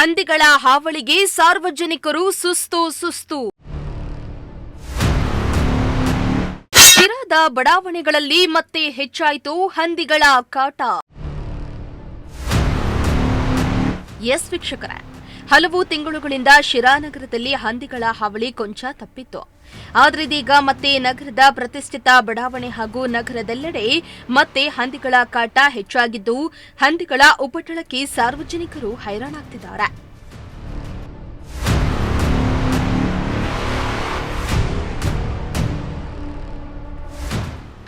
ಹಂದಿಗಳ ಹಾವಳಿಗೆ ಸಾರ್ವಜನಿಕರು ಸುಸ್ತು. ಶಿರಾದ ಬಡಾವಣೆಗಳಲ್ಲಿ ಮತ್ತೆ ಹೆಚ್ಚಾಯಿತು ಹಂದಿಗಳ ಕಾಟ. ಎಸ್ ವೀಕ್ಷಕರೇ, ಹಲವು ತಿಂಗಳುಗಳಿಂದ ಶಿರಾ ನಗರದಲ್ಲಿ ಹಂದಿಗಳ ಹಾವಳಿ ಕೊಂಚ ತಪ್ಪಿತ್ತು. ಆದರೆ ಇದೀಗ ಮತ್ತೆ ನಗರದ ಪ್ರತಿಷ್ಠಿತ ಬಡಾವಣೆ ಹಾಗೂ ನಗರದೆಲ್ಲೆಡೆ ಮತ್ತೆ ಹಂದಿಗಳ ಕಾಟ ಹೆಚ್ಚಾಗಿದ್ದು, ಹಂದಿಗಳ ಉಪಟಳಕ್ಕೆ ಸಾರ್ವಜನಿಕರು ಹೈರಾಣಾಗ್ತಿದ್ದಾರೆ.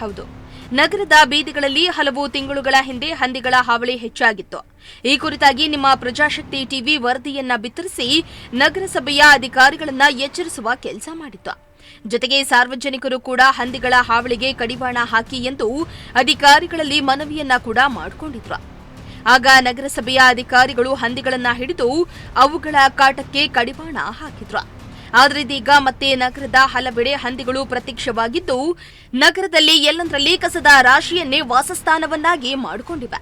ಹೌದು, ನಗರದ ಬೀದಿಗಳಲ್ಲಿ ಹಲವು ತಿಂಗಳುಗಳ ಹಿಂದೆ ಹಂದಿಗಳ ಹಾವಳಿ ಹೆಚ್ಚಾಗಿತ್ತು. ಈ ಕುರಿತಾಗಿ ನಿಮ್ಮ ಪ್ರಜಾಶಕ್ತಿ ಟಿವಿ ವರದಿಯನ್ನ ಬಿತ್ತರಿಸಿ ನಗರಸಭೆಯ ಅಧಿಕಾರಿಗಳನ್ನ ಎಚ್ಚರಿಸುವ ಕೆಲಸ ಮಾಡಿತ್ತು. ಜೊತೆಗೆ ಸಾರ್ವಜನಿಕರು ಕೂಡ ಹಂದಿಗಳ ಹಾವಳಿಗೆ ಕಡಿವಾಣ ಹಾಕಿ ಎಂದು ಅಧಿಕಾರಿಗಳಲ್ಲಿ ಮನವಿಯನ್ನ ಕೂಡ ಮಾಡಿಕೊಂಡಿದ್ರು. ಆಗ ನಗರಸಭೆಯ ಅಧಿಕಾರಿಗಳು ಹಂದಿಗಳನ್ನ ಹಿಡಿದು ಅವುಗಳ ಕಾಟಕ್ಕೆ ಕಡಿವಾಣ ಹಾಕಿದ್ರು. ಆದರೆ ಇದೀಗ ಮತ್ತೆ ನಗರದ ಹಲವೆಡೆ ಹಂದಿಗಳು ಪ್ರತ್ಯಕ್ಷವಾಗಿದ್ದು, ನಗರದಲ್ಲಿ ಎಲ್ಲಂದರಲ್ಲಿ ಕಸದ ರಾಶಿಯನ್ನೇ ವಾಸಸ್ಥಾನವನ್ನಾಗಿ ಮಾಡಿಕೊಂಡಿವೆ.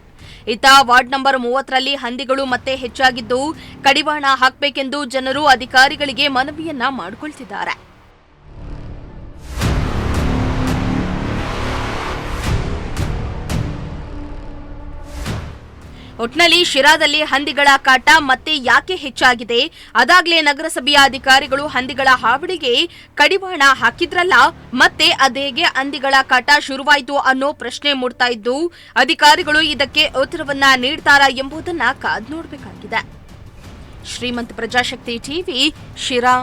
ಇತ್ತ ವಾರ್ಡ್ ನಂಬರ್ 30ರಲ್ಲಿ ಹಂದಿಗಳು ಮತ್ತೆ ಹೆಚ್ಚಾಗಿದ್ದು, ಕಡಿವಾಣ ಹಾಕಬೇಕೆಂದು ಜನರು ಅಧಿಕಾರಿಗಳಿಗೆ ಮನವಿಯನ್ನ ಮಾಡಿಕೊಳ್ತಿದ್ದಾರೆ. ಒಟ್ನಲ್ಲಿ ಶಿರಾದಲ್ಲಿ ಹಂದಿಗಳ ಕಾಟ ಮತ್ತೆ ಯಾಕೆ ಹೆಚ್ಚಾಗಿದೆ? ಅದಾಗ್ಲೇ ನಗರಸಭೆಯ ಅಧಿಕಾರಿಗಳು ಹಂದಿಗಳ ಹಾವಳಿಗೆ ಕಡಿವಾಣ ಹಾಕಿದ್ರಲ್ಲ, ಮತ್ತೆ ಅದೇಗೆ ಹಂದಿಗಳ ಕಾಟ ಶುರುವಾಯಿತು ಅನ್ನೋ ಪ್ರಶ್ನೆ ಮೂಡ್ತಾ ಇದ್ದು, ಅಧಿಕಾರಿಗಳು ಇದಕ್ಕೆ ಉತ್ತರವನ್ನ ನೀಡ್ತಾರಾ ಎಂಬುದನ್ನ ಕಾದ್ ನೋಡಬೇಕಾಗಿದೆ. ಶ್ರೀಮಂತ ಪ್ರಜಾಶಕ್ತಿ ಟಿವಿ, ಶಿರಾ.